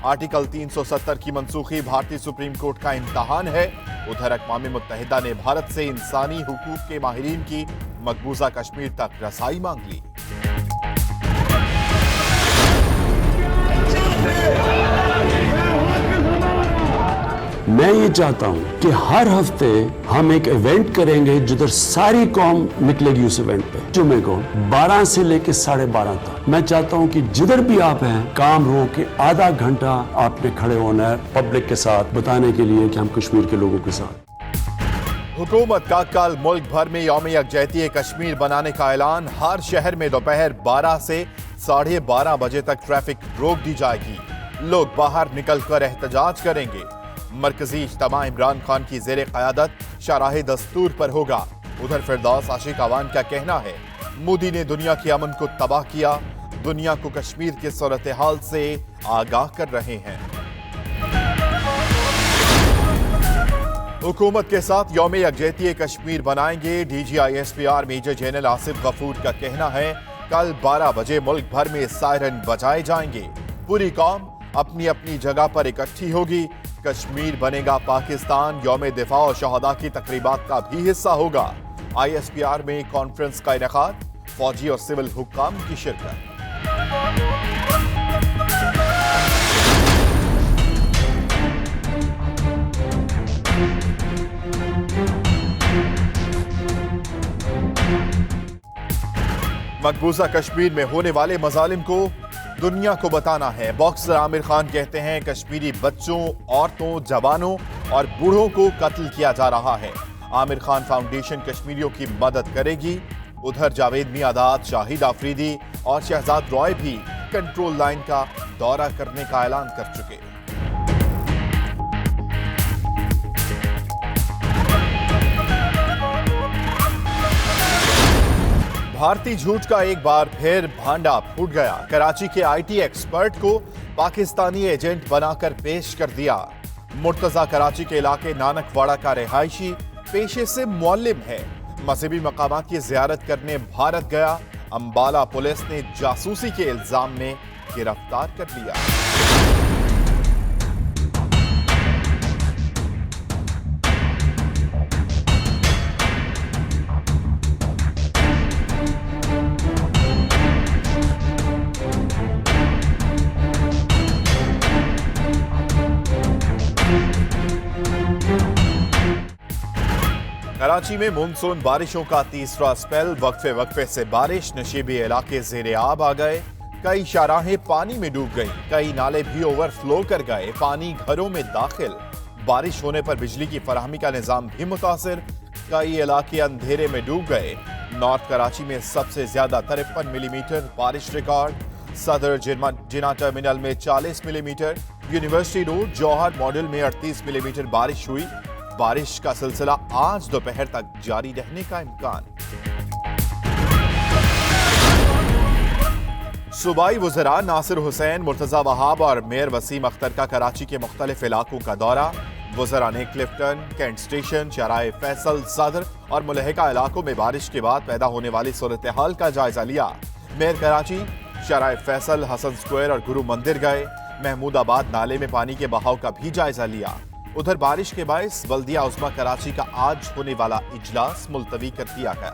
Article 370 की मनसूखी भारतीय supreme court का इम्तिहान है। उधर अक़वाम मुत्तहिदा ने भारत से इंसानी हुकूक के माहिरीन की मकबूजा कश्मीर तक रसाई मांग ली। मैं ये चाहता हूं कि हर हफ्ते हम एक इवेंट करेंगे जिधर सारी कौम निकलेगी उस इवेंट पे। जुमे को 12 से लेकर 12:30 तक मैं चाहता हूं कि जिधर भी आप हैं काम रोक के आधा घंटा आपने खड़े होना है पब्लिक के साथ बताने के लिए कि हम कश्मीर के लोगों के साथ। हुकूमत का कल मुल्क भर में यौम यकजहती कश्मीर बनाने का ऐलान। हर शहर में दोपहर 12 से 12:30 बजे तक ट्रैफिक रोक दी जाएगी। लोग बाहर निकलकर एहतजाज करेंगे। मरकजी इज्तिमा इमरान खान की ज़ेरे क़यादत शराह दस्तूर पर होगा। उधर फिरदौस आशिक अवान का कहना है मोदी ने दुनिया के अमन को तबाह किया, दुनिया को कश्मीर के सूरत हाल से आगाह कर रहे हैं। हुकूमत के साथ यौम यकजहती कश्मीर बनाएंगे। DGISPR major general Asif Ghafoor का कहना है कल 12 बजे मुल्क भर में सायरन बजाए जाएंगे। पूरी कौम अपनी अपनी जगह पर इकट्ठी होगी। कश्मीर बनेगा पाकिस्तान यौम दिफा और शहदा की तकरीबात का भी हिस्सा होगा। ISPR में कॉन्फ्रेंस का इनेकाद, फौजी और सिविल हुक्काम की शिरकत। मकबूजा कश्मीर में होने वाले मजालिम को दुनिया को बताना है। बॉक्सर आमिर खान कहते हैं कश्मीरी बच्चों, औरतों, जवानों और बूढ़ों को कत्ल किया जा रहा है। आमिर खान फाउंडेशन कश्मीरियों की मदद करेगी। उधर जावेद मियादाद, शाहिद आफरीदी और शहजाद रॉय भी कंट्रोल लाइन का दौरा करने का ऐलान कर चुके। भारतीय झूठ का एक बार फिर भांडा फूट गया। कराची के IT एक्सपर्ट को पाकिस्तानी एजेंट बनाकर पेश कर दिया। मुर्तजा कराची के इलाके नानकवाड़ा का रिहायशी, पेशे से मुअल्लिम है। मजहबी मकामात की जियारत करने भारत गया। अंबाला पुलिस ने जासूसी के इल्जाम में गिरफ्तार कर लिया। कराची में मानसून बारिशों का तीसरा स्पेल। वक्फे वक्फे से बारिश, नशीबी इलाके ज़ेरे आब आ गए। कई शाहराहें पानी में डूब गईं, कई नाले भी ओवरफ्लो कर गए। पानी घरों में दाखिल। बारिश होने पर बिजली की फराहमी का निजाम भी मुतासिर। कई इलाके अंधेरे में डूब गए। नॉर्थ कराची में सबसे ज्यादा 53 मिलीमीटर बारिश रिकॉर्ड। सदर जिना टर्मिनल में 40 मिलीमीटर। यूनिवर्सिटी रोड जौहर मॉडल में 38 मिलीमीटर बारिश हुई। बारिश का सिलसिला आज दोपहर तक जारी रहने का इम्कान। सूबाई वज़रा नासिर हुसैन, मुर्तजा वहाब और मेयर वसीम अख्तर का कराची के मुख्तलिफ इलाकों का दौरा। वज़रा ने क्लिफ्टन, कैंट स्टेशन, शराय फैसल, सदर और मुलहका इलाकों में बारिश के बाद पैदा होने वाली सूरत हाल का जायजा लिया। मेयर कराची शराय फैसल, हसन स्क्वायर और गुरु मंदिर गए। महमूदाबाद नाले में पानी के बहाव का भी जायजा लिया। उधर बारिश के बायस बल्दिया उस्मा कराची का आज होने वाला इजलास मुलतवी कर दिया गया।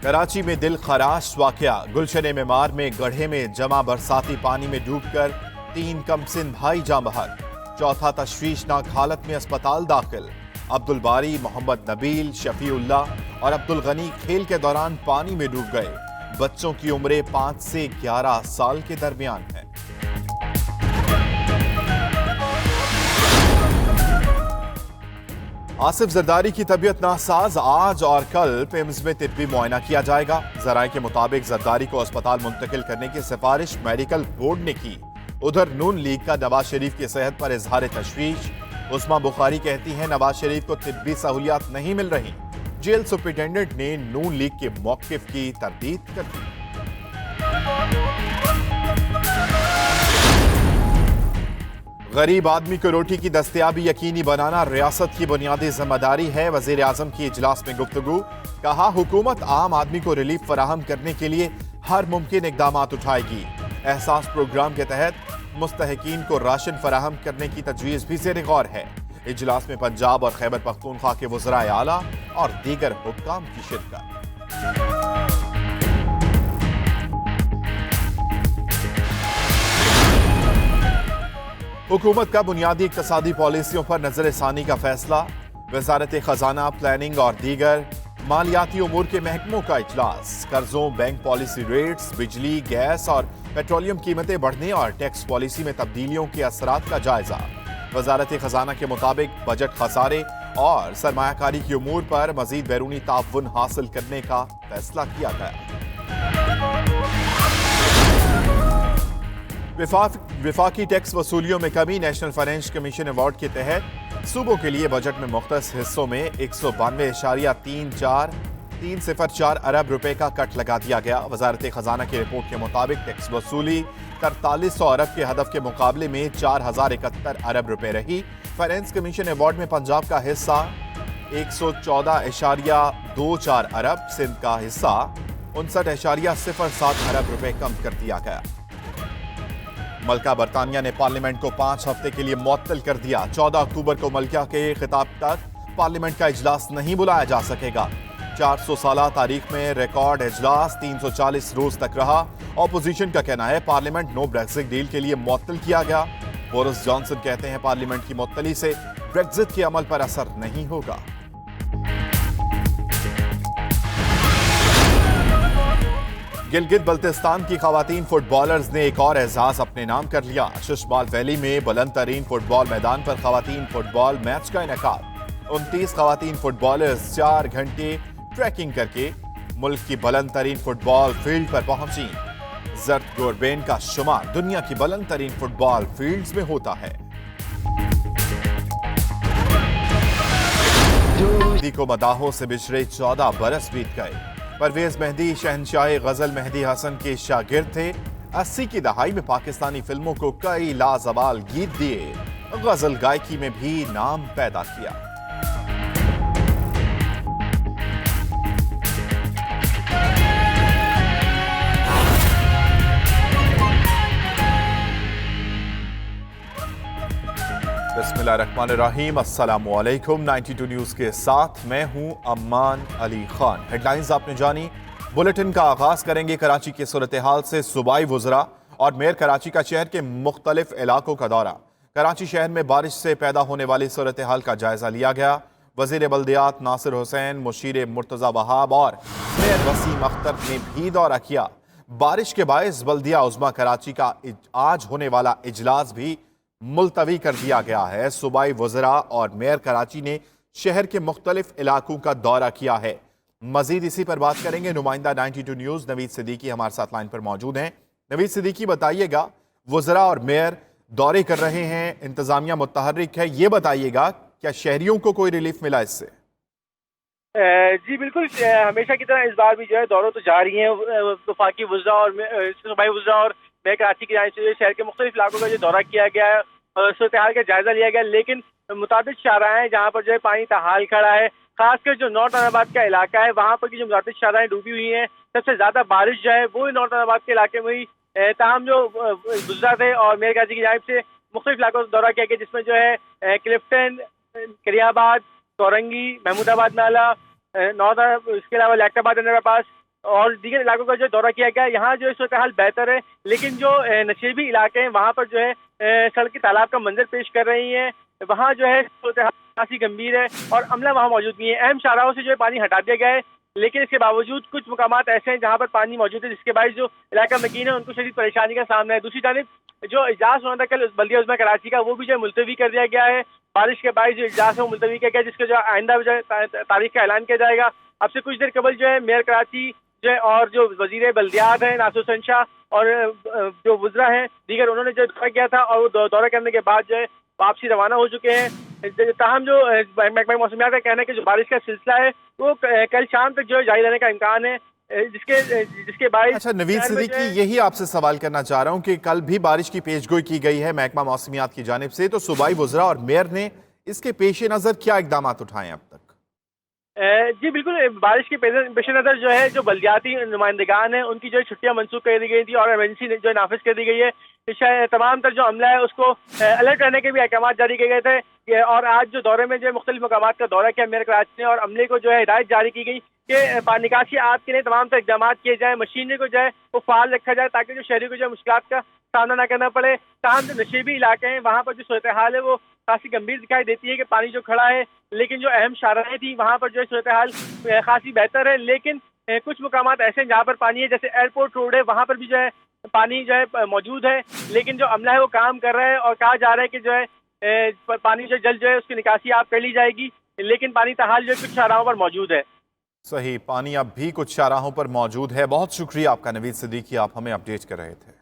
कराची में दिल खराश वाकया। गुलशन मेमार में गड्ढे में जमा बरसाती पानी में डूबकर 3 कमसिन भाई जाँ बहक। चौथा तशवीशनाक हालत में अस्पताल दाखिल। अब्दुल बारी, मोहम्मद नबील, शफीउल्लाह और अब्दुल गनी खेल के दौरान पानी में डूब गए। बच्चों की उम्रें 5 से 11 साल के दरमियान है। आसिफ जरदारी की तबीयत नासाज। आज और कल पिम्स में तिब्बी मुआयना किया जाएगा। जराये के मुताबिक जरदारी को अस्पताल मुंतकिल करने की सिफारिश मेडिकल बोर्ड ने की। उधर नून लीग का नवाज शरीफ की सेहत पर इजहार तशवीश। उस्मा बुखारी कहती हैं नवाज शरीफ को तिब्बी सहूलियात नहीं मिल रही। जेल सुप्रिंटेंडेंट ने नून लीग के मौकिफ की तरदीद कर दी। गरीब आदमी को रोटी की दस्तयाबी यकीनी बनाना रियासत की बुनियादी जिम्मेदारी है। वजीर आजम की इजलास में गुफ्तगू। कहा, हुकूमत आम आदमी को रिलीफ फराहम करने के लिए हर मुमकिन इकदाम उठाएगी। एहसास प्रोग्राम के तहत मुस्तहिकीन को राशन फराहम करने की तजवीज़ भी ज़ेर गौर है। इजलास में पंजाब और खैबर पख्तूनख्वा के वज़राए आला और दीगर हुक्काम की शिरकत। हुकूमत का बुनियादी इक्तसादी पॉलिसियों पर नजरसानी का फैसला। वजारत खजाना, प्लानिंग और दीगर मालियाती उमूर के महकमों का इजलास। कर्जों, बैंक पॉलिसी रेट्स, बिजली, गैस और पेट्रोलियम कीमतें बढ़ने और टैक्स पॉलिसी में तब्दीलियों के असरात का जायजा। वजारत खजाना के मुताबिक बजट खसारे और सरमायाकारी की उमूर पर मजीद बैरूनी ताउन हासिल करने का फैसला किया गया। विफाकी टैक्स वसूलियों में कमी। नेशनल फाइनेंस कमीशन अवार्ड के तहत सूबों के लिए बजट में मुख्तलिफ हिस्सों में 192.304 अरब रुपए का कट लगा दिया गया। वजारत खजाना की रिपोर्ट के मुताबिक टैक्स वसूली 4300 अरब के हदफ के मुकाबले में 4071 अरब रुपए रही। फाइनेंस कमीशन अवार्ड में पंजाब का हिस्सा 114.24 अरब, सिंध का हिस्सा 59.07 अरब रुपए कम कर दिया गया। मलका बरतानिया ने पार्लियामेंट को 5 हफ्ते के लिए मुअत्तल कर दिया। 14 अक्टूबर को मलका के खिताब तक पार्लियामेंट का इजलास नहीं बुलाया जा सकेगा। 400 साल तारीख में रिकॉर्ड इजलास 340 रोज तक रहा। ऑपोजिशन का कहना है पार्लियामेंट नो ब्रेक्जिट डील के लिए मुअत्तल किया गया। बोरिस जॉनसन कहते हैं पार्लियामेंट की मुअत्तली से ब्रेक्जिट के अमल पर असर नहीं होगा। गिलगित बल्तिस्तान की खवातीन फुटबॉलर्स ने एक और एजाज अपने नाम कर लिया। शिशमाल वैली में बुलंद तरीन फुटबॉल मैदान पर खवातीन फुटबॉल मैच का इनेकाद। 29 खवातीन फुटबॉलर्स 4 घंटे ट्रैकिंग करके मुल्क की बुलंद तरीन फुटबॉल फील्ड पर पहुंची। जर्द गोरबेन का शुमार दुनिया की बुलंद तरीन फुटबॉल फील्ड्स में होता है। मेहदी को मदाहों से बिछड़े 14 बरस बीत गए। परवेज मेहदी शहनशाह गजल मेहदी हसन के शागिर्द थे। 80 की दहाई में पाकिस्तानी फिल्मों को कई लाजवाल गीत दिए। गजल गायकी में भी नाम पैदा किया। बिस्मिल्लाहिर्रहमानिर्रहीम, अस्सलामु अलैकुम। 92 न्यूज़ के साथ मैं हूं अम्मान अली खान। हेडलाइंस आपने जानी। बुलेटिन का आगाज करेंगे कराची के सूरत हाल से। सूबाई वज़रा और मेयर कराची का शहर के मुख्तलिफ इलाकों का दौरा। कराची शहर में बारिश से पैदा होने वाली सूरत हाल का जायजा लिया गया। वज़ीर बल्दियात नासिर हुसैन, मुशीर मुर्तज़ा वहाब और मेयर वसीम अख्तर ने भी दौरा किया। बारिश के बायस बल्दिया उज़्मा कराची का आज होने वाला इजलास भी मुलतवी कर दिया गया है। सूबाई वज़रा और मेयर कराची ने शहर के मुख्तलिफ इलाकों का दौरा किया है। मजीद इसी पर बात करेंगे। नुमाइंदा 92 न्यूज़ नवीद सिद्दीकी हमारे साथ लाइन पर मौजूद हैं। नवीद सिद्दीकी, बताइएगा, वज़रा और मेयर दौरे कर रहे हैं, इंतजामिया मुतहर्रिक है, ये बताइएगा क्या शहरियों को कोई रिलीफ मिला इससे? जी बिल्कुल, हमेशा की तरह इस बार भी जो है दौरों तो जा रही हैं। वफाकी वज़रा और सूबाई वज़रा और मेयर कराची की जानिब से शहर के मुख्तलिफ इलाकों का जो दौरा किया गया है, सूरत हाल का जायजा लिया गया। लेकिन मुताबिक शाहराएं जहाँ पर जो है पानी तहाल खड़ा है, खासकर जो नॉर्थ अहमदाबाद का इलाका है वहाँ पर की जो मुताबिक शाहराएं डूबी हुई हैं। सबसे ज्यादा बारिश जो है वो नॉर्थ अहमदाबाद के इलाके में हुई। ताहम जो गुजरा थे और मेयर कराची की जानिब से मुख्तलिफ इलाकों का दौरा किया गया, जिसमें जो है क्लिफ्टन, करियाबाद, कोरंगी, महमूदाबाद नाला, नॉर्थ, इसके अलावा लैक्टाबाद अंडरपास और दीगर इलाकों का जो दौरा किया गया। यहाँ जो है सूरत हाल बेहतर है, लेकिन जो नशीबी इलाके हैं वहाँ पर जो है सड़क के तालाब का मंजर पेश कर रही हैं। वहाँ जो है सूरत हाल काफी गंभीर है और अमला वहाँ मौजूद नहीं है। अहम शाहराहों से जो है पानी हटा दिया गया है, लेकिन इसके बावजूद कुछ मुकामात ऐसे हैं जहाँ पर पानी मौजूद है, जिसके बायस जो इलाका मकीन है उनको शदीद परेशानी का सामना है। दूसरी जानिब जो इजलास होना था कल बल्दिया उज़्मा कराची का, वो भी जो है मुलतवी कर दिया गया है। बारिश के बायस जो इजलास है वो मुलतवी किया गया, जिसका जो आइंदा जो है तारीख का ऐलान किया जाएगा। अब से कुछ देर कबल जो है मेयर कराची जो है और जो वजीर बल्दियात हैं नासिर हुसैन शाह और जो वज़रा हैं दीगर, उन्होंने जो दौरा किया था और वो दौरा करने के बाद जो है वापसी रवाना हो चुके हैं। ताहम जो महकमा मौसमियात का कहना है कि जो बारिश का सिलसिला है वो कल शाम तक जो है जारी रहने का इम्कान है। जिसके बायस अच्छा नवीद शहर में जो सिद्दीकी, है यही आपसे सवाल करना चाह रहा हूं कि कल भी बारिश की पेशगोई की गई है महकमा मौसमियात की जानिब से, तो सूबाई वुज़रा और मेयर ने इसके पेश नज़र क्या इकदाम उठाए अब तक? जी बिल्कुल, बारिश के पेश नज़र जो है जो बल्दियाती नुमाइंदगान हैं उनकी जो है छुट्टियां मनसूख कर दी गई थी और एमरजेंसी जो है नाफिज कर दी गई है। तमाम तर जो अमला है उसको अलर्ट रहने के भी अहकाम जारी किए गए थे और आज जो दौरे में जो है मुख्तलिफ मकामात का दौरा किया मेयर कराची ने और अमले को जो है हिदायत जारी की गई कि पानी निकासी आप के लिए तमाम तर इकदाम किए जाए, मशीनरी को जो है वो फाल रखा जाए ताकि जो शहरी को जो है मुश्किलात का सामना न करना पड़े। तमाम जो नशीबी इलाके हैं वहाँ पर जो सूरत हाल है वो खासी गंभीर दिखाई देती है कि पानी जो खड़ा है, लेकिन जो अहम शाहराहें थी वहाँ पर जो है सूरत हाल खासी बेहतर है। लेकिन कुछ मुकामात ऐसे हैं जहाँ पर पानी है, जैसे एयरपोर्ट रोड है वहाँ पर भी जो है पानी जो है मौजूद है, लेकिन जो अमला है वो काम कर रहा है और कहा जा रहा है कि जो है पानी जो जल्द जो है उसकी निकासी आप कर ली जाएगी, लेकिन पानी ताहाल जो है कुछ शाहराहों पर मौजूद है। सही, पानी अब भी कुछ शाहराहों पर मौजूद है। बहुत शुक्रिया आपका नवीद सिद्दीकी, आप हमें अपडेट कर रहे थे।